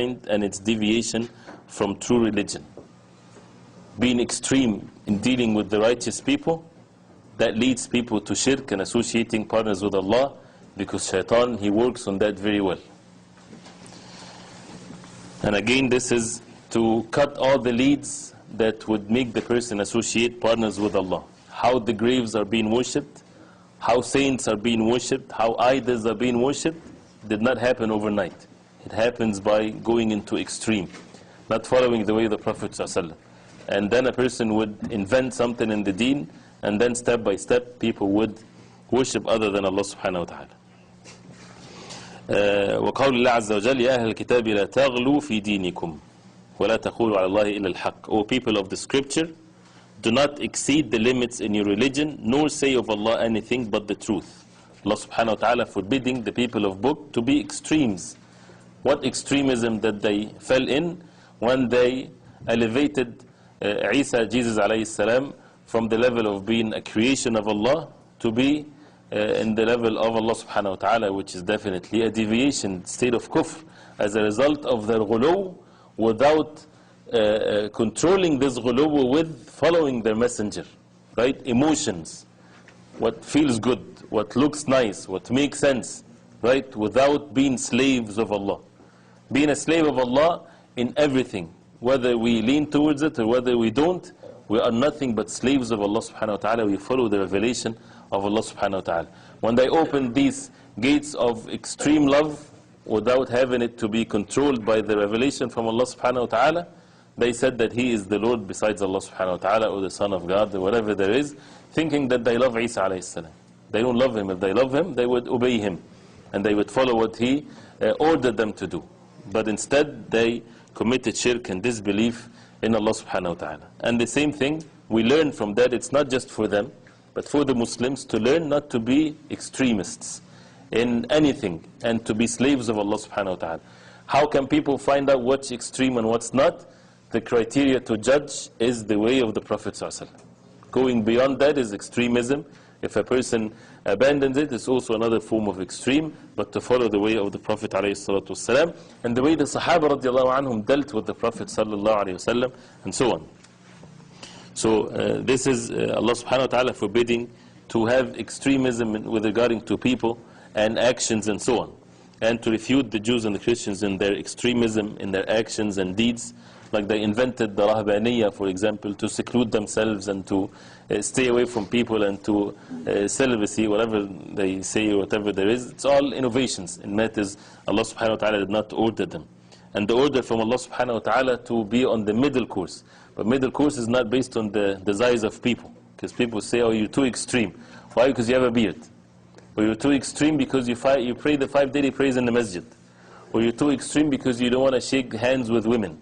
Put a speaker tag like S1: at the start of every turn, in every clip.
S1: and its deviation from true religion. Being extreme in dealing with the righteous people, that leads people to shirk and associating partners with Allah, because shaitan, he works on that very well. And again, this is to cut all the leads that would make the person associate partners with Allah. How the graves are being worshipped, how saints are being worshipped, how idols are being worshipped, did not happen overnight. It happens by going into extreme, not following the way of the Prophet ﷺ. And then a person would invent something in the deen, and then step by step people would worship other than Allah subhanahu wa ta'ala. وقول الله عز وجل يا أهل الكتاب لا تغلوا في دينكم ولا تقولوا على الله إلا الحق. O people of the scripture, do not exceed the limits in your religion, nor say of Allah anything but the truth. Allah subhanahu wa ta'ala forbidding the people of book to be extremes. What extremism that they fell in when they elevated Isa, Jesus alayhi salam, from the level of being a creation of Allah to be in the level of Allah subhanahu wa ta'ala, which is definitely a deviation, state of kufr, as a result of their ghuluw, without controlling this ghuluw with following their messenger, right? Emotions, what feels good, what looks nice, what makes sense, right? Without being slaves of Allah. Being a slave of Allah in everything, whether we lean towards it or whether we don't, we are nothing but slaves of Allah subhanahu wa ta'ala. We follow the revelation of Allah subhanahu wa ta'ala. When they open these gates of extreme love without having it to be controlled by the revelation from Allah subhanahu wa ta'ala, they said that He is the Lord besides Allah subhanahu wa ta'ala, or the Son of God, or whatever there is, thinking that they love Isa alayhi salam. They don't love Him. If they love Him, they would obey Him, and they would follow what He ordered them to do. But instead, they committed shirk and disbelief in Allah subhanahu wa ta'ala. And the same thing, we learn from that, it's not just for them, but for the Muslims to learn not to be extremists in anything, and to be slaves of Allah subhanahu wa ta'ala. How can people find out what's extreme and what's not? The criteria to judge is the way of the Prophet ﷺ. Going beyond that is extremism. If a person abandons it, it's also another form of extreme, but to follow the way of the Prophet ﷺ, and the way the Sahaba radiallahu anhum dealt with the Prophet ﷺ, and so on. So this is Allah subhanahu wa ta'ala forbidding to have extremism with regarding to people and actions and so on, and to refute the Jews and the Christians in their extremism, in their actions and deeds. Like they invented the Rahbaniyya, for example, to seclude themselves and to stay away from people, and to celibacy, whatever they say, whatever there is. It's all innovations in matters Allah subhanahu wa ta'ala did not order them. And the order from Allah subhanahu wa ta'ala to be on the middle course. But middle course is not based on the desires of people. Because people say, oh, you're too extreme. Why? Because you have a beard. Or you're too extreme because you pray the 5 daily prayers in the masjid. Or you're too extreme because you don't want to shake hands with women.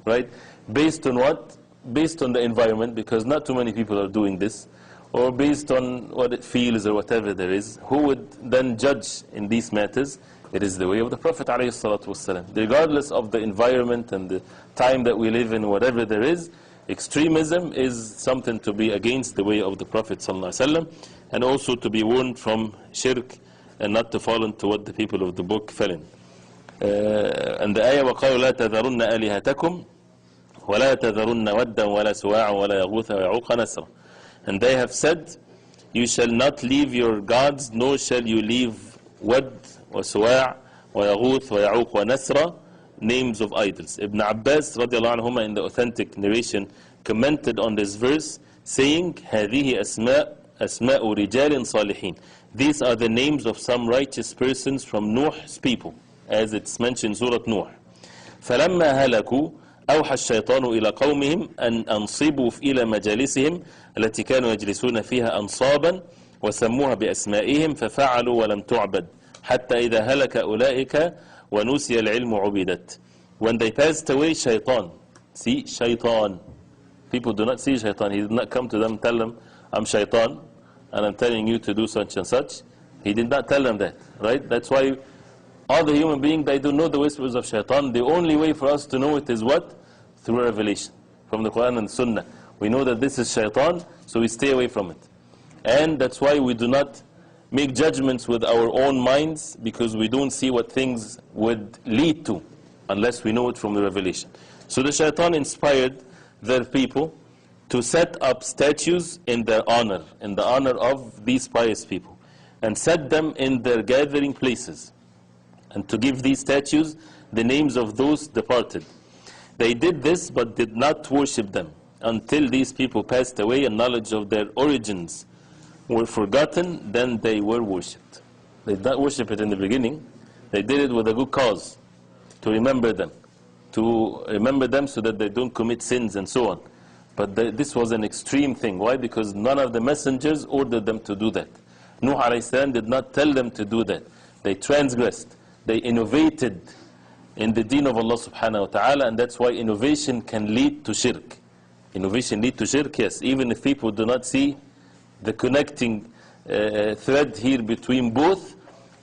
S1: Right? Based on what? Based on the environment, because not too many people are doing this. Or based on what it feels or whatever there is. Who would then judge in these matters? It is the way of the Prophet ﷺ. Regardless of the environment and the time that we live in, whatever there is, extremism is something to be against the way of the Prophet ﷺ, and also to be warned from shirk and not to fall into what the people of the book fell in. And the ayah وَقَالُوا لَا تَذَرُنَّ آلِهَتَكُمْ وَلَا تَذَرُنَّ وَدًّا وَلَا سُوَاعًا وَلَا يَغُوثَ وَيَعُوقَ نَسْرًا. And they have said, you shall not leave your gods, nor shall you leave Wad, وَسُوَاعًا وَيَغُوث وَيَعُوقَ وَنَسْرًا, names of idols. Ibn Abbas radiallahu anhuma in the authentic narration commented on this verse, saying, هَذِهِ أَسْمَاءُ رِجَالٍ صَالِحِينَ. These are the names of some righteous persons from Nuh's people, as it's mentioned in Surah Nuh. فَلَمَّا هَلَكُوا أوحى الشيطان إلى قومهم أن أنصبوا إلى مجالسهم التي كانوا يجلسون فيها أنصابا وسموها بأسمائهم ففعلوا ولم تعبد حتى إذا هلك أولئك ونسي العلم عبدت. When they passed away, shaitan. See, shaitan. People do not see shaitan. He did not come to them, tell them, I'm shaitan and I'm telling you to do such and such. He did not tell them that, right? That's why all the human beings, they don't know the whispers of shaitan. The only way for us to know it is what? Through revelation from the Quran and Sunnah. We know that this is shaitan, so we stay away from it. And that's why we do not make judgments with our own minds, because we don't see what things would lead to. unless we know it from the revelation. So the shaitan inspired their people to set up statues in their honor, in the honor of these pious people, and set them in their gathering places, and to give these statues the names of those departed. They did this but did not worship them until these people passed away and knowledge of their origins were forgotten. Then they were worshipped. They did not worship it in the beginning. They did it with a good cause, to remember them so that they don't commit sins and so on. But this was an extreme thing. Why? Because none of the messengers ordered them to do that. Nuh alayhi salam did not tell them to do that. They transgressed. They innovated in the deen of Allah subhanahu wa ta'ala, and that's why innovation can lead to shirk. Innovation lead to shirk, yes, even if people do not see the connecting thread here between both,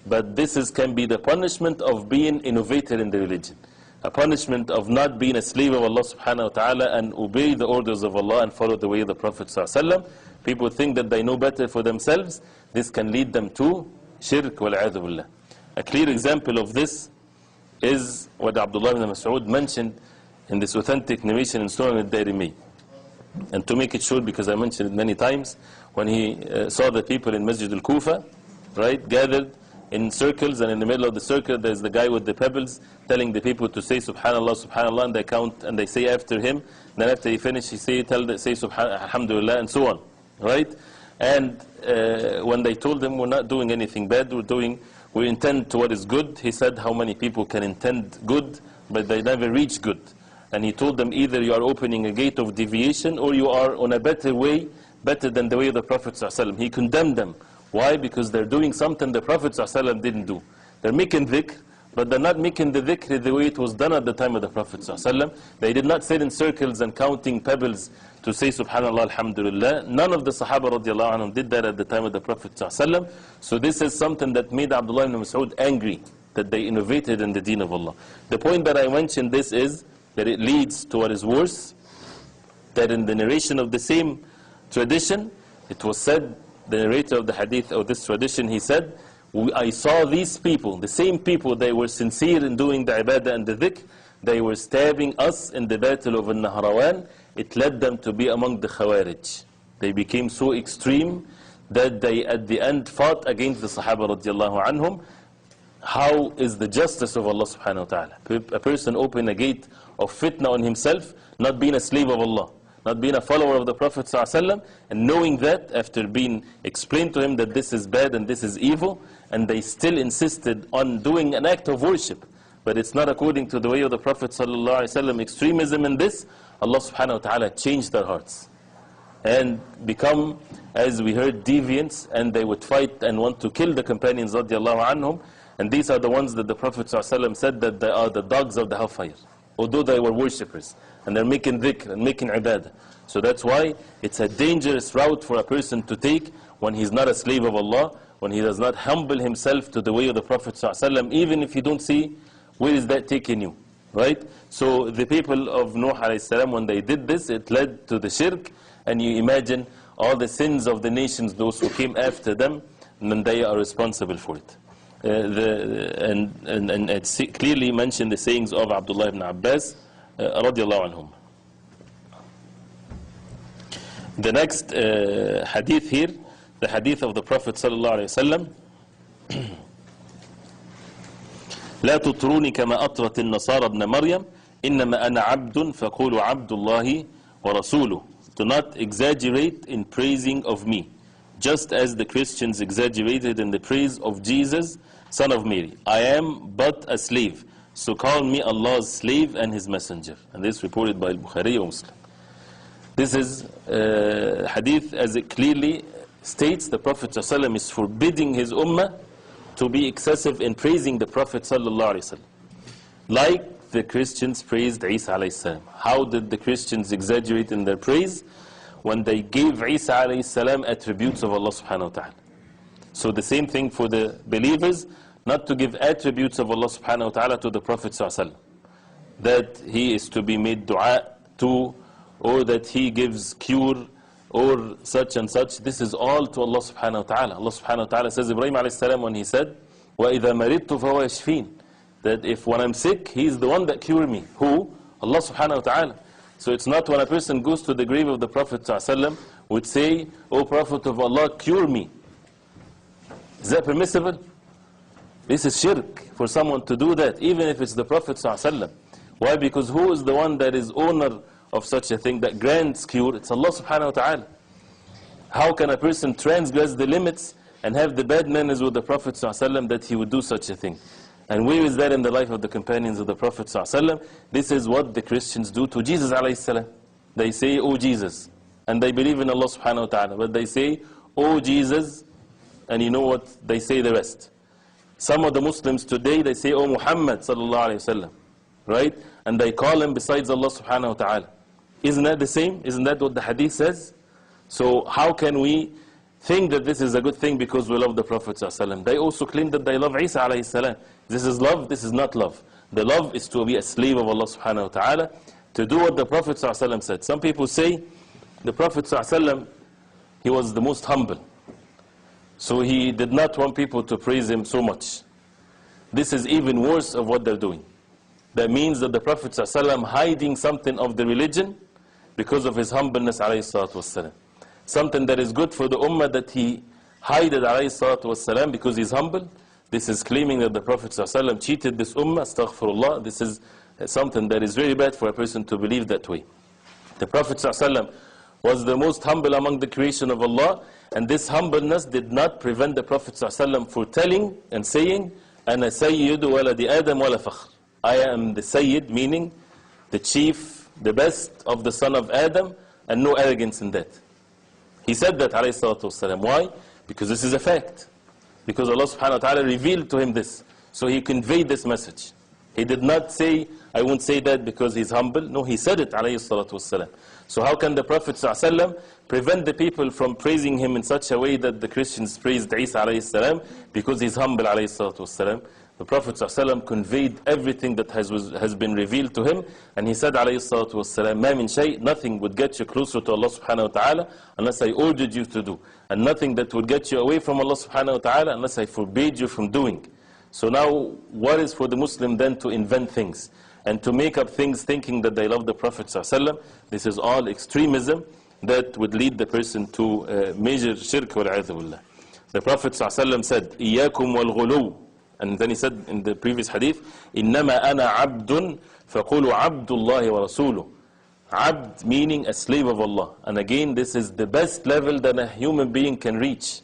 S1: but this can be the punishment of being innovator in the religion. A punishment of not being a slave of Allah subhanahu wa ta'ala and obey the orders of Allah and follow the way of the Prophet sallallahu alaihi wasallam. People think that they know better for themselves. This can lead them to shirk wal-'adhu billah. A clear example of this is what Abdullah ibn Mas'ud mentioned in this authentic narration in Sunan al-Darimi. And to make it short, because I mentioned it many times, when he saw the people in Masjid al-Kufa, right, gathered in circles, and in the middle of the circle there's the guy with the pebbles telling the people to say Subhanallah, Subhanallah, and they count and they say after him. Then after he finished, he say Subhanallah, Alhamdulillah, and so on, right? And when they told him, we're not doing anything bad, we intend to what is good, he said, how many people can intend good but they never reach good? And he told them, either you are opening a gate of deviation or you are on a better way, better than the way of the Prophet ﷺ. He condemned them. Why? Because they're doing something the Prophet ﷺ didn't do. They're making dhikr, but they're not making the dhikr the way it was done at the time of the Prophet ﷺ. They did not sit in circles and counting pebbles to say Subhanallah, Alhamdulillah. None of the Sahaba radiallahu anhum did that at the time of the Prophet ﷺ. So this is something that made Abdullah ibn Mas'ud angry, that they innovated in the deen of Allah. The point that I mentioned this is that it leads to what is worse, that in the narration of the same tradition, it was said, the narrator of the hadith of this tradition, he said, I saw these people, the same people, they were sincere in doing the ibadah and the dhikr, they were stabbing us in the battle of Al-Nahrawan. It led them to be among the Khawarij. They became so extreme that they at the end fought against the Sahaba radiallahu anhum. How is the justice of Allah subhanahu wa ta'ala? A person open a gate of fitna on himself, not being a slave of Allah, not being a follower of the Prophet ﷺ, and knowing that after being explained to him that this is bad and this is evil, and they still insisted on doing an act of worship, but it's not according to the way of the Prophet ﷺ, extremism in this, Allah subhanahu wa ta'ala changed their hearts and become, as we heard, deviants, and they would fight and want to kill the companions radiallahu anhum. And these are the ones that the Prophet ﷺ said that they are the dogs of the hellfire, although they were worshippers, and they're making dhikr and making ibadah. So that's why it's a dangerous route for a person to take when he's not a slave of Allah, when he does not humble himself to the way of the Prophet ﷺ, even if you don't see where is that taking you, right? So the people of Nuh alayhi salam, when they did this, it led to the shirk, and you imagine all the sins of the nations, those who came after them, and then they are responsible for it. And it's clearly mentioned the sayings of Abdullah ibn Abbas radiallahu anhum. The next hadith here, the hadith of the Prophet sallallahu alayhi wasallam. لا تطروني كما أطرت النصارى ابن مريم إنما أنا عبد فقولوا عبد الله ورسوله. Do not exaggerate in praising of me, just as the Christians exaggerated in the praise of Jesus, son of Mary. I am but a slave, so call me Allah's slave and His messenger. And this is reported by Bukhari or Muslim. This is hadith, as it clearly states, the Prophet ﷺ is forbidding his ummah to be excessive in praising the Prophet ﷺ, like the Christians praised Isa alayhi salam. How did the Christians exaggerate in their praise? When they gave Isa alayhi salam attributes of Allah subhanahu wa ta'ala. So the same thing for the believers, not to give attributes of Allah subhanahu wa ta'ala to the Prophet ﷺ, that he is to be made dua to, or that he gives cure, or such and such. This is all to Allah subhanahu wa ta'ala. Allah subhanahu wa ta'ala says, Ibrahim alayhi salam, when he said, وَإِذَا مَرِضْتُ فَهُوَ يَشْفِينَ, that if when I'm sick, He's the one that cure me. Who? Allah subhanahu wa ta'ala. So it's not when a person goes to the grave of the Prophet ﷺ would say, "O Prophet of Allah, cure me." Is that permissible? This is shirk for someone to do that, even if it's the Prophet ﷺ. Why? Because who is the one that is owner of such a thing, that grants cure? It's Allah subhanahu wa ta'ala. How can a person transgress the limits and have the bad manners with the Prophet ﷺ that he would do such a thing? And where is that in the life of the companions of the Prophet ﷺ? This is what the Christians do to Jesus alayhi salam. They say, "Oh Jesus," and they believe in Allah subhanahu wa ta'ala, but they say, "Oh Jesus," and you know what they say the rest. Some of the Muslims today, they say, "Oh Muhammad sallallahu alayhi wasallam," right? And they call him besides Allah subhanahu wa ta'ala. Isn't that the same? Isn't that what the hadith says? So how can we think that this is a good thing because we love the Prophet ﷺ? They also claim that they love Isa alayhi salam. This is love, this is not love. The love is to be a slave of Allah subhanahu wa ta'ala, to do what the Prophet ﷺ said. Some people say the Prophet ﷺ, he was the most humble. So he did not want people to praise him so much. This is even worse of what they're doing. That means that the Prophet ﷺ hiding something of the religion because of his humbleness alayhi salatu wasalam. Something that is good for the ummah that he hid it alayhi salatu wasalam because he's humble. This is claiming that the Prophet ﷺ cheated this ummah, astaghfirullah. This is something that is very bad for a person to believe that way. The Prophet ﷺ was the most humble among the creation of Allah, and this humbleness did not prevent the Prophet ﷺ for telling and saying, "Ana sayyidu waladi Adam wala fakhr." I am the Sayyid, meaning the chief, the best of the son of Adam, and no arrogance in that. He said that alayhi salatu wasalam. Why? Because this is a fact. Because Allah subhanahu wa ta'ala revealed to him this. So he conveyed this message. He did not say, "I won't say that because he's humble." No, he said it alayhi salatu wasalam. So how can the Prophet ﷺ prevent the people from praising him in such a way that the Christians praised Isa alayhi salam because he's humble alayhi salatu wasalam? The Prophet ﷺ conveyed everything that has been revealed to him, and he said alayhi salatu wasalam, "Ma min shay," nothing would get you closer to Allah subhanahu wa ta'ala unless I ordered you to do, and nothing that would get you away from Allah subhanahu wa ta'ala unless I forbade you from doing. So now, what is for the Muslim then to invent things and to make up things thinking that they love the Prophet ﷺ? This is all extremism that would lead the person to major shirk wal-'iyadhu billah. The Prophet ﷺ said, "Iyyakum wal-ghuluw," and then he said in the previous hadith, "Innama ana abdun faqulu abdullahi wa rasuluh." Abd meaning a slave of Allah. And again, this is the best level that a human being can reach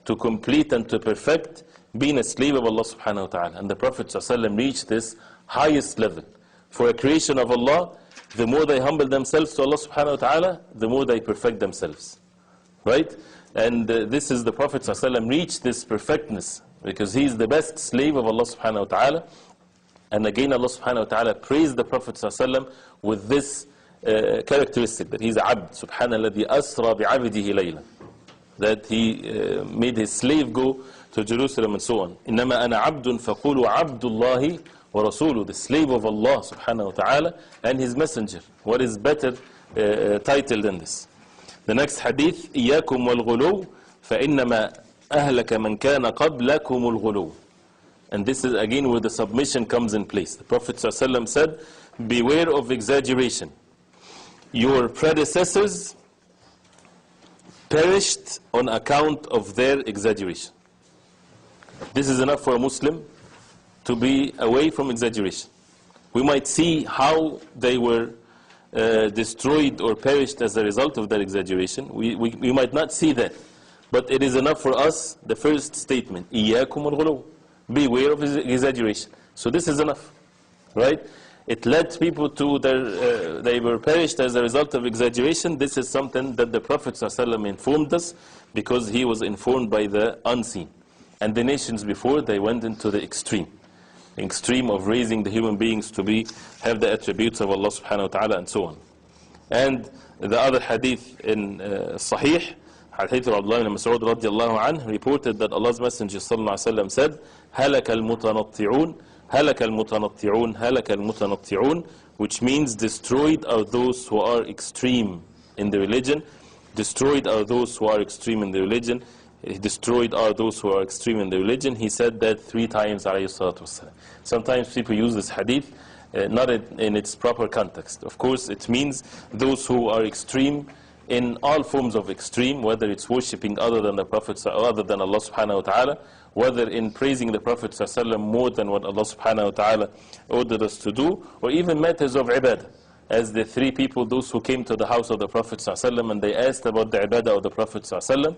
S1: to complete and to perfect being a slave of Allah subhanahu wa ta'ala. And the Prophet ﷺ reached this highest level. For a creation of Allah, the more they humble themselves to Allah subhanahu wa ta'ala, the more they perfect themselves. Right? And this is the Prophet ﷺ reached this perfectness because he is the best slave of Allah subhanahu wa ta'ala. And again, Allah subhanahu wa ta'ala praised the Prophet ﷺ with this characteristic, that he's abd, subhanalladhi asra bi'abdihi layla, that he made his slave go to Jerusalem and so on. Innama ana abdun faqulu abdullahi wa rasuluh, the slave of Allah subhanahu wa ta'ala and his messenger. What is better title than this? The next hadith, إِيَّاكُمْ وَالْغُلُوْ فَإِنَّمَا أَهْلَكَ مَنْ كَانَ قَبْلَكُمُ الْغُلُوْ. And this is again where the submission comes in place. The Prophet ﷺ said, "Beware of exaggeration. Your predecessors perished on account of their exaggeration." This is enough for a Muslim to be away from exaggeration. We might see how they were destroyed or perished as a result of their exaggeration. We might not see that. But it is enough for us, the first statement, إِيَّاكُمْ وَالْغُلُوْ, beware of exaggeration. So this is enough, right? It led people to they were perished as a result of exaggeration. This is something that the Prophet ﷺ informed us because he was informed by the unseen. And the nations before, they went into the extreme of raising the human beings to have the attributes of Allah subhanahu wa ta'ala and so on. And the other hadith in Sahih, hadith of Abdullah ibn Mas'ud radiallahu anhu, reported that Allah's Messenger sallallahu alayhi wa sallam said, هَلَكَ الْمُتَنَطِّعُونَ هَلَكَ الْمُتَنَطِّعُونَ هَلَكَ الْمُتَنَطِّعُونَ, which means destroyed are those who are extreme in the religion. Destroyed are those who are extreme in the religion. destroyed are those who are extreme in the religion. He said that 3 times, alayhi salatu wassalam. Sometimes people use this hadith not in its proper context. Of course, it means those who are extreme in all forms of extreme, whether it's worshipping other than the Prophet, other than Allah subhanahu wa ta'ala, whether in praising the Prophet sallallahu more than what Allah subhanahu wa ta'ala ordered us to do, or even matters of ibadah. As the 3 people, those who came to the house of the Prophet sallallahu and they asked about the ibadah of the Prophet sallallahu,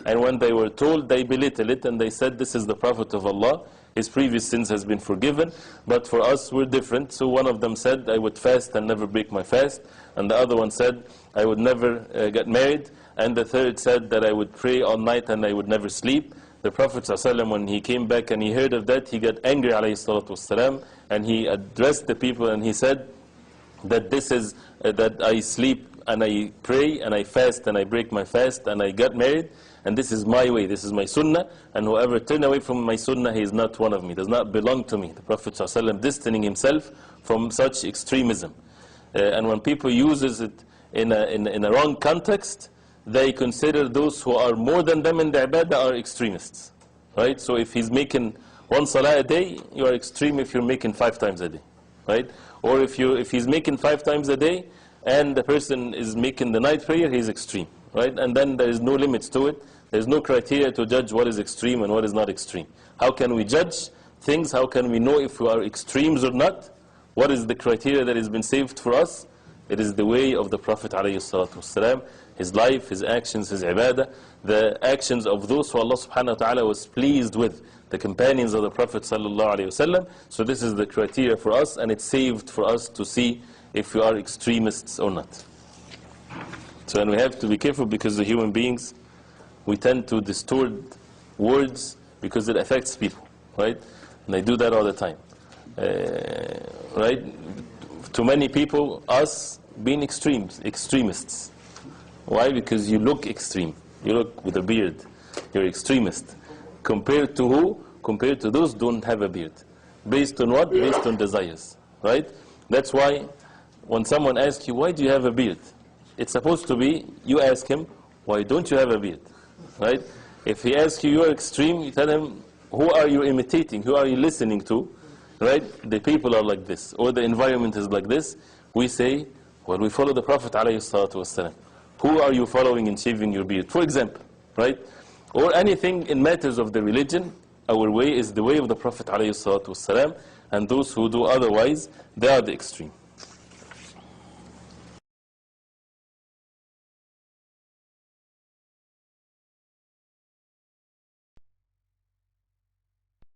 S1: and when they were told, they belittled it and they said, this is the Prophet of Allah, his previous sins has been forgiven, but for us we're different. So one of them said, I would fast and never break my fast, and the other one said, I would never get married, and the third said that I would pray all night and I would never sleep. The Prophet ﷺ, when he came back and he heard of that, he got angry ﷺ, and he addressed the people and he said that this is that I sleep and I pray and I fast and I break my fast and I get married, and this is my way, this is my sunnah, and whoever turn away from my sunnah, he is not one of me, does not belong to me. The Prophet ﷺ distancing himself from such extremism. And when people uses it in a wrong context, they consider those who are more than them in the ibadah are extremists. Right? So if he's making 1 salah a day, you are extreme if you're making 5 times a day. Right? Or if he's making 5 times a day, and the person is making the night prayer, he's extreme. Right? And then there is no limits to it. There's no criteria to judge what is extreme and what is not extreme. How can we judge things? How can we know if we are extremes or not? What is the criteria that has been saved for us? It is the way of the Prophet ﷺ, his life, his actions, his ibadah, the actions of those who Allah subhanahu wa ta'ala was pleased with, the companions of the Prophet ﷺ. So this is the criteria for us, and it's saved for us to see if we are extremists or not. So, and we have to be careful, because the human beings, we tend to distort words because it affects people, right? And they do that all the time, right? To many people, us being extremists. Why? Because you look extreme. You look with a beard. You're extremist. Compared to who? Compared to those who don't have a beard. Based on what? Based on desires, right? That's why when someone asks you, why do you have a beard? It's supposed to be, you ask him, why don't you have a beard? Right? If he asks you, you're extreme, you tell him, who are you imitating? Who are you listening to? Right? The people are like this, or the environment is like this. We say, well, we follow the Prophet ﷺ. Who are you following in shaving your beard? For example, right? Or anything in matters of the religion, our way is the way of the Prophet ﷺ, and those who do otherwise, they are the extreme.